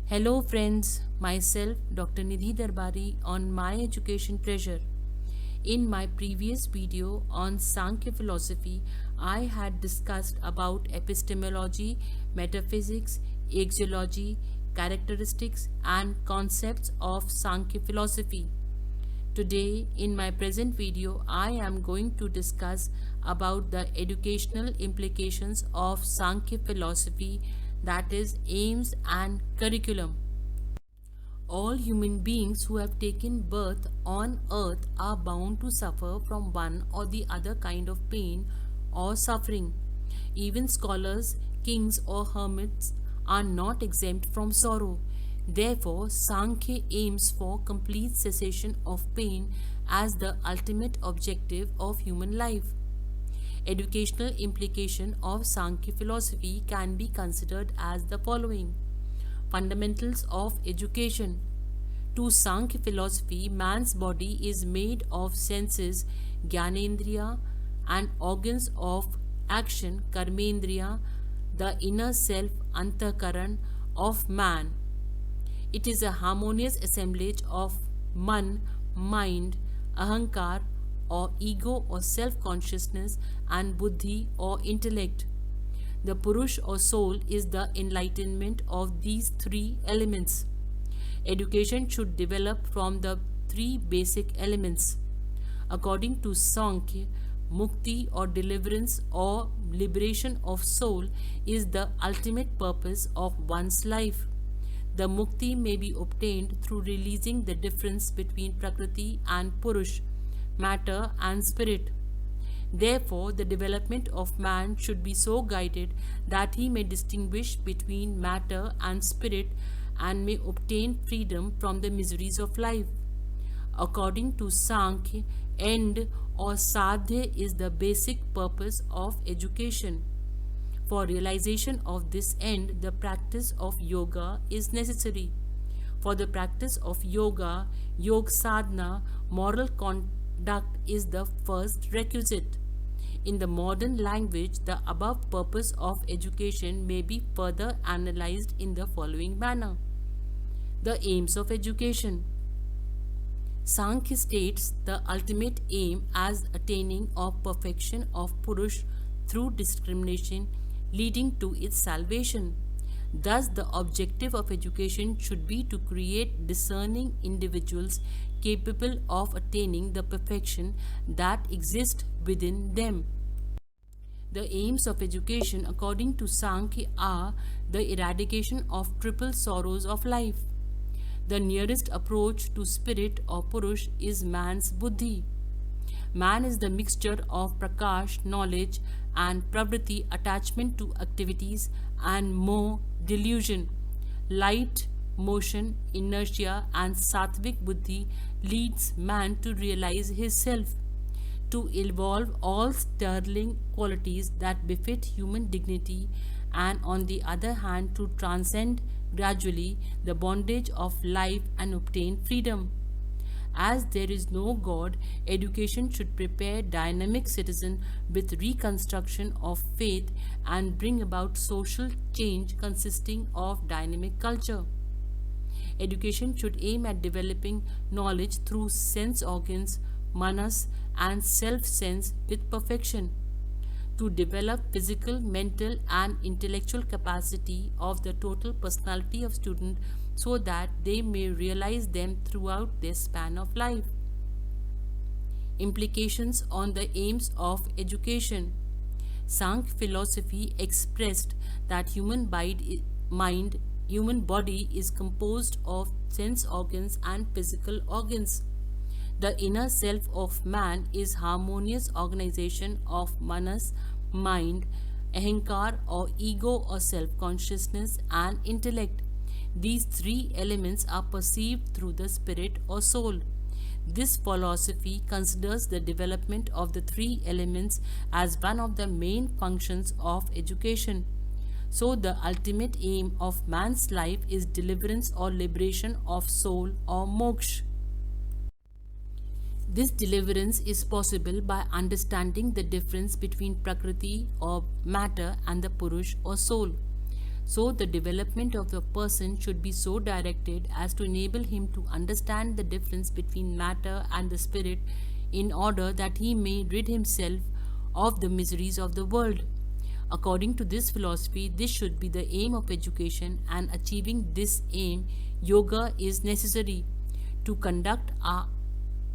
Hello friends, myself Dr. Nidhi Darbari on My Education Treasure. In my previous video on Sankhya philosophy, I had discussed about epistemology, metaphysics, axiology, characteristics and concepts of Sankhya philosophy. Today, in my present video, I am going to discuss about the educational implications of Sankhya philosophy, that is, aims and curriculum. All human beings who have taken birth on earth are bound to suffer from one or the other kind of pain or suffering. Even scholars, kings, or hermits are not exempt from sorrow. Therefore, Sankhya aims for complete cessation of pain as the ultimate objective of human life. Educational implication of Sankhya philosophy can be considered as the following. Fundamentals of education. To Sankhya philosophy, man's body is made of senses, Gyanendriya, and organs of action, Karmendriya, the inner self, Antakaran, of man. It is a harmonious assemblage of man, mind, ahankar or ego or self-consciousness, and buddhi or intellect. The Purush or soul is the enlightenment of these three elements. Education should develop from the three basic elements. According to Sankhya, mukti or deliverance or liberation of soul is the ultimate purpose of one's life. The mukti may be obtained through releasing the difference between Prakriti and Purush, matter and spirit. Therefore, the development of man should be so guided that he may distinguish between matter and spirit and may obtain freedom from the miseries of life. According to Sankhya, end or sadhya is the basic purpose of education. For realization of this end, the practice of yoga is necessary. For the practice of yoga, yog sadhana, moral conduct is the first requisite. In the modern language, the above purpose of education may be further analyzed in the following manner. The aims of education. Sankhya states the ultimate aim as attaining of perfection of Purush through discrimination leading to its salvation. Thus, the objective of education should be to create discerning individuals capable of attaining the perfection that exists within them. The aims of education according to Sankhya are the eradication of triple sorrows of life. The nearest approach to spirit or Purush is man's buddhi. Man is the mixture of prakash, knowledge, and pravriti, attachment to activities, and moh, delusion. Light, motion, inertia, and sattvic buddhi leads man to realize his self, to evolve all sterling qualities that befit human dignity, and on the other hand to transcend gradually the bondage of life and obtain freedom. As there is no God, education should prepare dynamic citizen with reconstruction of faith and bring about social change consisting of dynamic culture. Education should aim at developing knowledge through sense organs, manas, and self-sense with perfection, to develop physical, mental, and intellectual capacity of the total personality of student so that they may realize them throughout their span of life. Implications on the aims of education. Sankhya philosophy expressed that human body is composed of sense organs and physical organs. The inner self of man is harmonious organization of manas, mind, ahankar or ego or self-consciousness, and intellect. These three elements are perceived through the spirit or soul. This philosophy considers the development of the three elements as one of the main functions of education. So, the ultimate aim of man's life is deliverance or liberation of soul or moksha. This deliverance is possible by understanding the difference between Prakriti or matter and the Purush or soul. So, the development of the person should be so directed as to enable him to understand the difference between matter and the spirit in order that he may rid himself of the miseries of the world. According to this philosophy, this should be the aim of education, and achieving this aim, yoga is necessary. To conduct our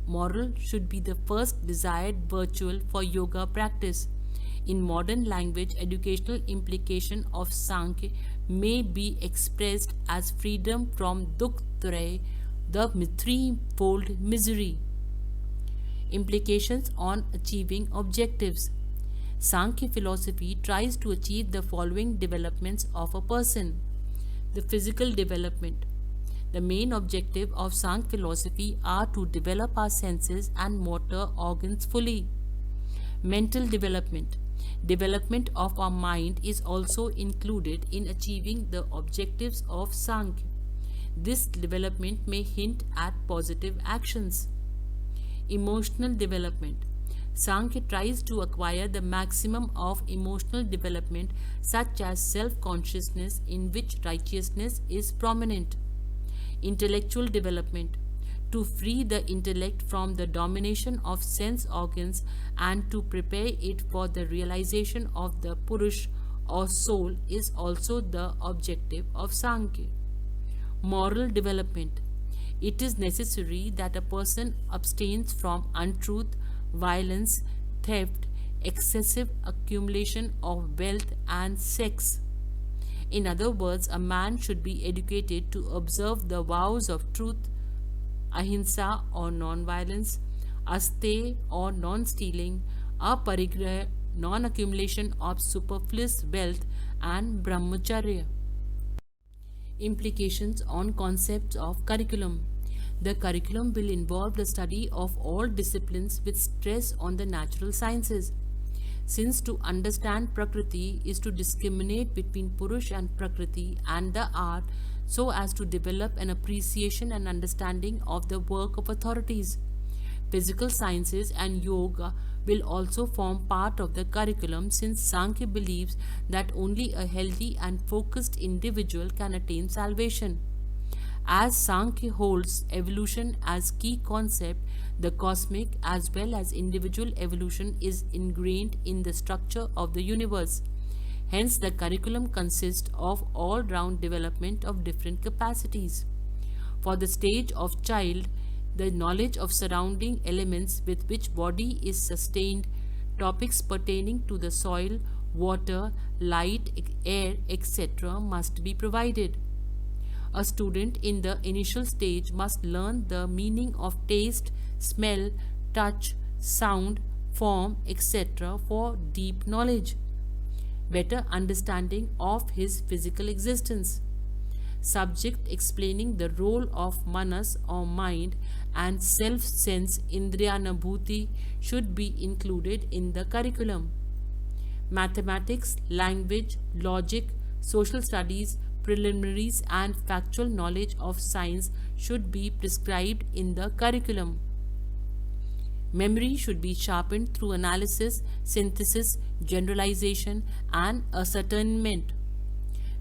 moral should be the first desired virtue for yoga practice. In modern language, educational implication of Sankhya may be expressed as freedom from dukh-traya, the threefold misery. Implications on achieving objectives. Sankhya philosophy tries to achieve the following developments of a person. The physical development. The main objective of Sankhya philosophy are to develop our senses and motor organs fully. Mental development. Development of our mind is also included in achieving the objectives of Sankhya. This development may hint at positive actions. Emotional development. Sankhya tries to acquire the maximum of emotional development, such as self-consciousness, in which righteousness is prominent. Intellectual development. To free the intellect from the domination of sense organs and to prepare it for the realization of the Purush or soul is also the objective of Sankhya. Moral development. It is necessary that a person abstains from untruth, violence, theft, excessive accumulation of wealth, and sex. In other words, a man should be educated to observe the vows of truth, ahimsa or non-violence, asteya or non-stealing, aparigraha, non-accumulation of superfluous wealth, and brahmacharya. Implications on concepts of curriculum. The curriculum will involve the study of all disciplines with stress on the natural sciences. Since to understand Prakriti is to discriminate between Purush and Prakriti and the art so as to develop an appreciation and understanding of the work of authorities. Physical sciences and yoga will also form part of the curriculum, since Sankhya believes that only a healthy and focused individual can attain salvation. As Sankhya holds evolution as key concept, the cosmic as well as individual evolution is ingrained in the structure of the universe. Hence, the curriculum consists of all-round development of different capacities. For the stage of child, the knowledge of surrounding elements with which body is sustained, topics pertaining to the soil, water, light, air, etc. must be provided. A student in the initial stage must learn the meaning of taste, smell, touch, sound, form, etc. for deep knowledge, better understanding of his physical existence. Subject explaining the role of manas or mind and self-sense indriyanabhuti should be included in the curriculum. Mathematics, language, logic, social studies, preliminaries and factual knowledge of science should be prescribed in the curriculum. Memory should be sharpened through analysis, synthesis, generalization and ascertainment.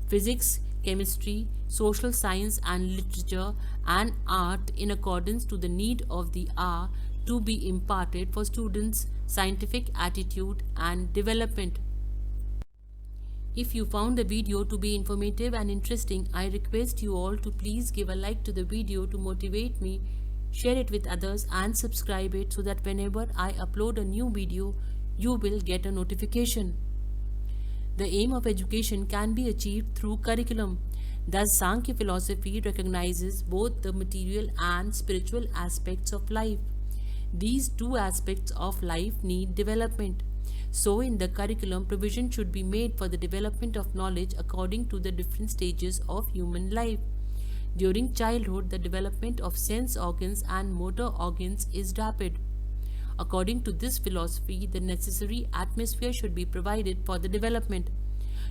Physics, chemistry, social science and literature and art in accordance to the need of the hour to be imparted for students' scientific attitude and development. If you found the video to be informative and interesting, I request you all to please give a like to the video to motivate me, share it with others and subscribe it so that whenever I upload a new video, you will get a notification. The aim of education can be achieved through curriculum. Thus, Sankhya philosophy recognizes both the material and spiritual aspects of life. These two aspects of life need development. So, in the curriculum, provision should be made for the development of knowledge according to the different stages of human life. During childhood, the development of sense organs and motor organs is rapid. According to this philosophy, the necessary atmosphere should be provided for the development.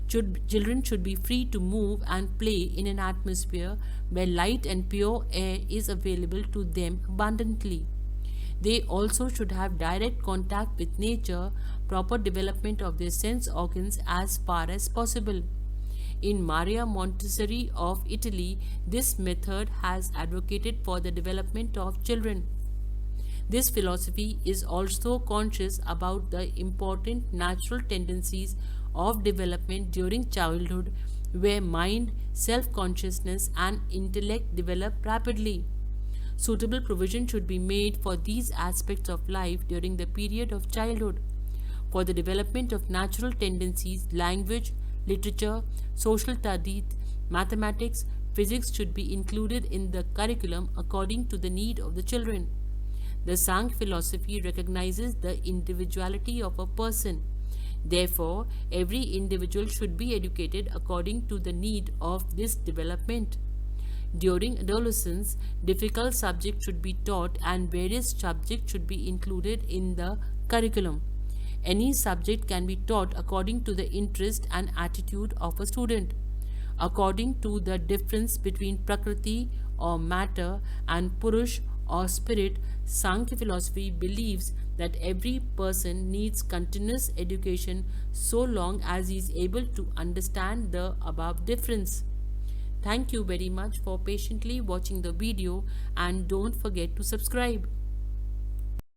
Children should be free to move and play in an atmosphere where light and pure air is available to them abundantly. They also should have direct contact with nature, proper development of their sense organs as far as possible. In Maria Montessori of Italy, this method has advocated for the development of children. This philosophy is also conscious about the important natural tendencies of development during childhood, where mind, self consciousness, and intellect develop rapidly. Suitable provision should be made for these aspects of life during the period of childhood. For the development of natural tendencies, language, literature, social studies, mathematics, physics should be included in the curriculum according to the need of the children. The Sankhya philosophy recognizes the individuality of a person. Therefore, every individual should be educated according to the need of this development. During adolescence, difficult subjects should be taught and various subjects should be included in the curriculum. Any subject can be taught according to the interest and attitude of a student. According to the difference between Prakriti or matter and Purush or spirit, Sankhya philosophy believes that every person needs continuous education so long as he is able to understand the above difference. Thank you very much for patiently watching the video, and don't forget to subscribe.